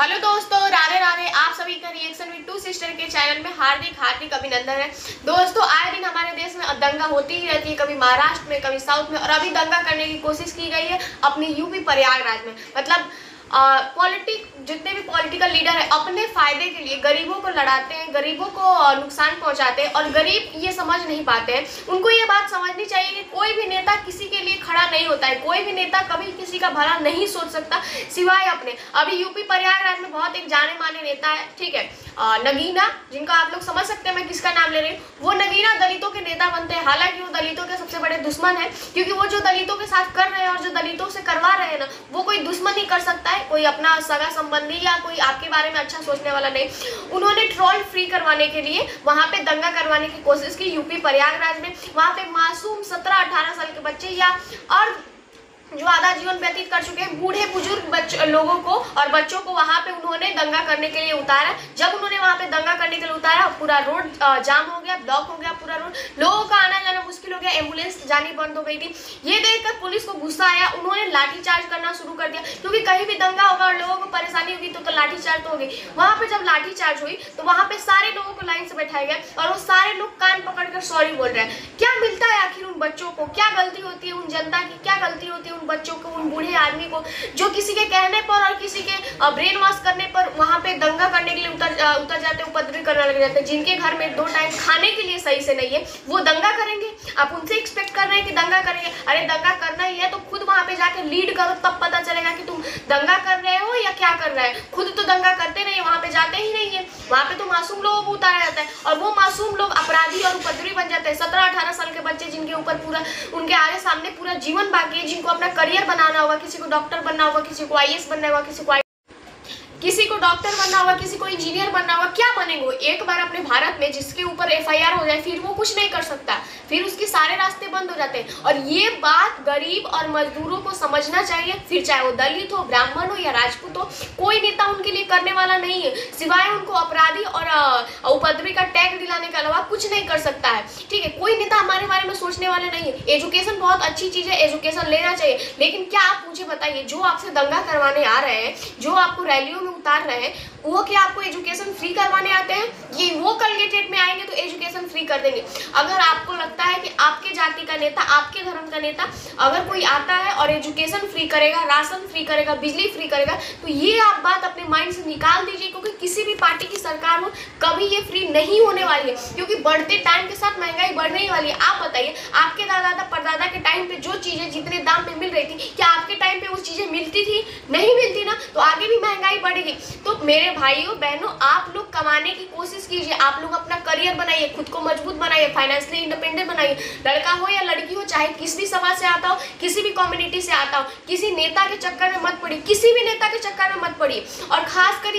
Hello दोस्तों, राधे राधे। आप सभी का रिएक्शन विद टू सिस्टर के चैनल में हार्दिक हार्दिक अभिनंदन है। दोस्तों, आए दिन हमारे देश में दंगा होती ही रहती है, कभी महाराष्ट्र में, कभी साउथ में, और अभी दंगा करने की कोशिश की गई है अपने यूपी प्रयागराज में। मतलब जितने भी पॉलिटिकल लीडर है अपने फायदे के लिए गरीबों को लड़ाते हैं, गरीबों को नुकसान पहुंचाते हैं, और गरीब ये समझ नहीं पाते हैं। उनको ये बात समझनी चाहिए कि कोई भी नेता किसी के लिए खड़ा नहीं होता है, कोई भी नेता कभी किसी का भला नहीं सोच सकता सिवाय अपने। अभी यूपी प्रयागराज में बहुत एक जाने माने नेता है, ठीक है, नगीना, जिनका आप लोग समझ सकते हैं मैं किसका नाम ले रही हूँ। वो नगीना दलितों के नेता बनते हैं, हालांकि वो दलितों के सबसे बड़े दुश्मन है, क्योंकि वो जो दलितों के साथ कर रहे हैं और जो दलितों से करवा रहे हैं ना, वो कोई दुश्मन ही कर सकता है, कोई अपना सगा संबंधी या कोई आपके बारे में अच्छा सोचने वाला नहीं। उन्होंने ट्रोल फ्री करवाने के लिए वहां पे दंगा करवाने की कोशिश की यूपी प्रयागराज में। वहां पे मासूम 17-18 साल के बच्चे या और जो आधा जीवन व्यतीत कर चुके हैं बूढ़े बुजुर्ग लोगों को और बच्चों को वहां पे उन्होंने दंगा करने के लिए उतारा। जब उन्होंने वहां पे दंगा करने के लिए उतारा, पूरा रोड जाम हो गया, ब्लॉक हो गया पूरा रोड, लोगों का आना जाना मुश्किल हो गया, एम्बुलेंस जानी बंद हो गई थी। ये देखकर पुलिस को गुस्सा आया, उन्होंने लाठीचार्ज करना शुरू कर दिया, क्योंकि कहीं भी दंगा होगा और लोगों को परेशानी होगी तो लाठीचार्ज तो होगी। वहां पे जब लाठीचार्ज हुई तो वहां पे सारे लोगों को लाइन से बैठाया गया और वो सारे लोग कान पकड़कर सॉरी बोल रहे हैं। क्या मिलता है आखिर उन बच्चों को? क्या गलती होती है उन जनता की? क्या गलती होती है उन बच्चों को, उन बूढ़े आदमी को, जो किसी के कहने पर और किसी के ब्रेन वॉश करने पर वहां पे दंगा करने के लिए उतर जाते हैं, उपद्रव करने लग जाते हैं। जिनके घर में 2 टाइम खाने के लिए सही से नहीं है, वो दंगा करेंगे? आप उनसे एक्सपेक्ट कर रहे हैं कि दंगा करेंगे? अरे दंगा करना ही है तो खुद वहां पे जाके लीड करो, तब पता चलेगा कि तुम दंगा कर रहे हो या क्या कर रहे हैं। खुद तो दंगा करते नहीं, वहां पे जाते ही नहीं है। वहां पे तो मासूम लोगों को उतारा जाता है और वो मासूम लोग अपराधी और उपद्रवी बन जाते हैं। 17-18 साल के बच्चे जिनके ऊपर पूरा उनके आगे सामने पूरा जीवन बाकी है, जिनको अपना करियर बनाना होगा, किसी को डॉक्टर बनना होगा, किसी को आईएएस बनना होगा, किसी को डॉक्टर बनना होगा, किसी को इंजीनियर बनना होगा। क्या बनेंगे? एक बार अपने भारत में जिसके ऊपर एफआईआर हो जाए फिर वो कुछ नहीं कर सकता, फिर उसके सारे रास्ते बंद हो जाते हैं। और ये बात गरीब और मजदूरों को समझना चाहिए, फिर चाहे वो दलित हो, ब्राह्मण हो या राजपूत हो, कोई नेता उनके लिए करने वाला नहीं है, सिवाय उनको अपराधी और उपद्रवी का टैग दिलाने के अलावा कुछ नहीं कर सकता है। ठीक है, कोई नेता हमारे बारे में सोचने वाले नहीं है। एजुकेशन बहुत अच्छी चीज है, एजुकेशन लेना चाहिए, लेकिन क्या आप मुझे बताइए, जो आपसे दंगा करवाने आ रहे हैं, जो आपको रैलियों में उतार रहे हैं, वो क्या आपको एजुकेशन फ्री करवाने आते हैं? ये वो कल के डेट में आएंगे तो एजुकेशन फ्री कर देंगे। अगर आपको लगता है कि आपके जाति का नेता, आपके धर्म का नेता अगर कोई आता है और एजुकेशन फ्री करेगा, राशन फ्री करेगा, बिजली फ्री करेगा, तो ये आप बात अपने माइंड से निकाल दीजिए, क्योंकि किसी भी पार्टी की सरकार हो कभी ये फ्री नहीं होने वाली है, क्योंकि बढ़ते टाइम के साथ महंगाई बढ़ने ही वाली है। आप बताइए, आपके दादा परदादा के टाइम पे जो चीजें जितने दाम पे मिल रही थी, क्या आपके टाइम पे वो चीजें मिलती थी? नहीं मिलती ना, तो आगे भी महंगाई बढ़ेगी। तो मेरे भाइयों बहनों, आप लोग कमाने की कोशिश कीजिए, आप लोग अपना करियर बनाइए, खुद को मजबूत बनाइए, फाइनेंशियली इंडिपेंडेंट बनाइए। लड़का हो या लड़की हो, चाहे किसी भी समाज से आता हो, किसी भी कम्युनिटी से आता हो, किसी नेता के चक्कर में मत पड़िए, किसी भी नेता के चक्कर में मत पड़िए। और खास कर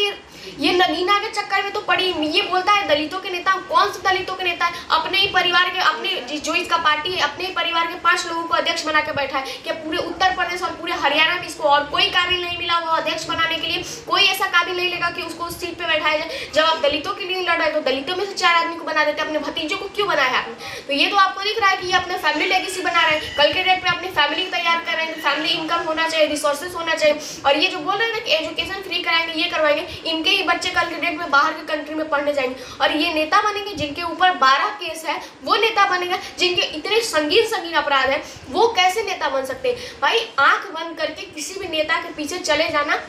ये नगीना के चक्कर में तो पड़ी। ये बोलता है दलितों के नेता, कौन से दलितों के नेता है? अपने ही परिवार के, अपने जो इसका पार्टी है, अपने ही परिवार के 5 लोगों को अध्यक्ष बना के बैठा है। कि पूरे उत्तर प्रदेश और पूरे हरियाणा में इसको और कोई काबिल नहीं मिला वो अध्यक्ष बनाने के लिए, कोई ऐसा काबिल नहीं लगा कि उसको उस सीट पे बैठाया जाए। जब आप दलितों के लिए लड़ रहे तो दलितों में से 4 आदमी को बना देते, अपने भतीजों को क्यों बनाया आपने? तो ये तो आपको दिख रहा है कि ये अपने फैमिली लेगेसी बना रहे हैं, कल के डेट पे अपनी फैमिली तैयार कर रहे हैं। फैमिली इनकम होना चाहिए, रिसोर्सेज होना चाहिए। और ये जो बोल रहे हैं ना कि एजुकेशन फ्री कराएंगे, ये करवाएंगे, इनके ही बच्चे कल के डेट में बाहर के कंट्री में पढ़ने जाएंगे और ये नेता बनेंगे। जिनके ऊपर 12 केस है वो नेता बनेगा, जिनके इतने संगीन अपराध है वो कैसे नेता बन सकते हैं? भाई आंख बंद करके किसी भी नेता के पीछे चले जाना।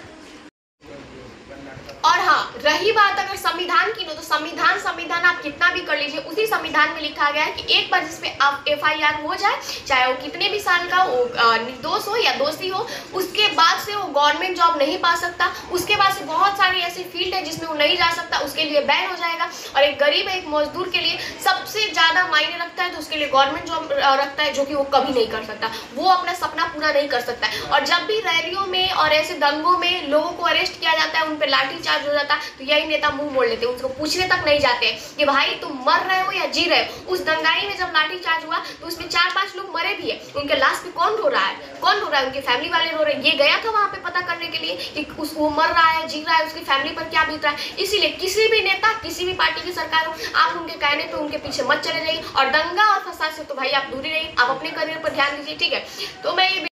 और हाँ, रही बात अगर संविधान की, तो संविधान आप कितना भी कर लीजिए, उसी संविधान में लिखा गया है कि एक बार जिसपे आप एफआईआर हो जाए, चाहे वो कितने भी साल का हो, निर्दोष हो या दोषी हो, उसके बाद से वो गवर्नमेंट जॉब नहीं पा सकता। उसके बाद से बहुत सारी ऐसी फील्ड है जिसमें वो नहीं जा सकता, उसके लिए बैन हो जाएगा। और एक गरीब एक मजदूर के लिए सबसे ज्यादा मायने रखता है तो उसके लिए गवर्नमेंट जॉब रखता है, जो कि वो कभी नहीं कर सकता, वो अपना सपना पूरा नहीं कर सकता है। और जब भी रैलियों में और ऐसे दंगों में लोगों को अरेस्ट किया जाता है, उन पर लाठीचार्ज हो जाता है, तो यही नेता मुंह मोड़ लेते हैं, उनको पूछने तक नहीं जाते हैं कि भाई तुम मर रहे हो या जी रहे हो। उस दंगाई में जब लाठीचार्ज हुआ तो उसमें 4-5 लोग मरे भी है, उनके लाश पे कौन रो रहा है? कौन रो रहा है? उनके फैमिली वाले रो रहे हैं। ये गया था वहां पे पता करने के लिए कि वो मर रहा है, जी रहा है, उसकी फैमिली पर क्या बीत रहा है। इसीलिए किसी भी नेता, किसी भी पार्टी की सरकार हो, आप उनके कहने पे उनके पीछे मत चले जाइए। और दंगा और फसाद से तो भाई आप दूरी रहिए, आप अपने करियर पर ध्यान दीजिए, ठीक है? तो मैं ये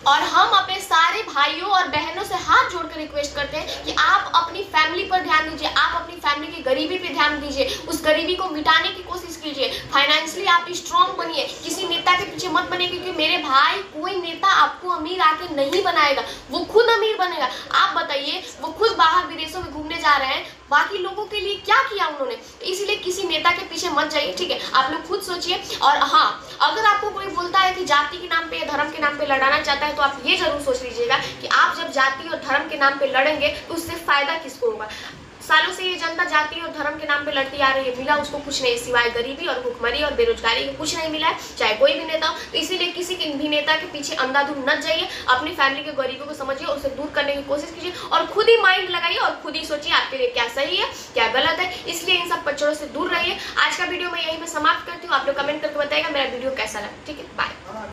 और हम अपने सारे भाइयों और बहनों से हाथ जोड़कर रिक्वेस्ट करते हैं कि आप अपनी फैमिली पर ध्यान दीजिए, आप अपनी फैमिली की गरीबी पे ध्यान दीजिए, उस गरीबी को मिटाने की कोशिश कीजिए, फाइनेंशियली आप स्ट्रांग बनिए, किसी नेता के पीछे मत बनिए, क्योंकि मेरे भाई कोई नेता आपको अमीर आके नहीं बनाएगा, वो खुद अमीर बनेगा। आप बताइए, वो खुद बाहर विदेशों में घूमने जा रहे हैं, बाकी लोगों के लिए क्या किया उन्होंने? तो इसलिए किसी नेता के पीछे मत जाइए, ठीक है? आप लोग खुद सोचिए। और हाँ, अगर आपको कोई बोलता है कि जाति के नाम पे या धर्म के नाम पे लड़ाना चाहता है, तो आप ये जरूर सोच लीजिएगा कि आप जब जाति और धर्म के नाम पे लड़ेंगे तो उससे फायदा किसको होगा? सालों से ये जनता जाति और धर्म के नाम पे लड़ती आ रही है, मिला उसको कुछ नहीं सिवाय गरीबी और भुखमरी और बेरोजगारी को, कुछ नहीं मिला है, चाहे कोई भी नेता हो। तो इसीलिए किसी भी नेता के पीछे अंधाधुंध न जाइए, अपनी फैमिली के गरीबों को समझिए, उसे दूर करने की कोशिश कीजिए और खुद ही माइंड लगाइए और खुद ही सोचिए आपके लिए क्या सही है क्या गलत है। इसलिए इन सब पचड़ों से दूर रहिए। आज का वीडियो मैं यहीं पे समाप्त करती हूँ। आप लोग कमेंट करके बताइएगा मेरा वीडियो कैसा लगा, ठीक है? बाय।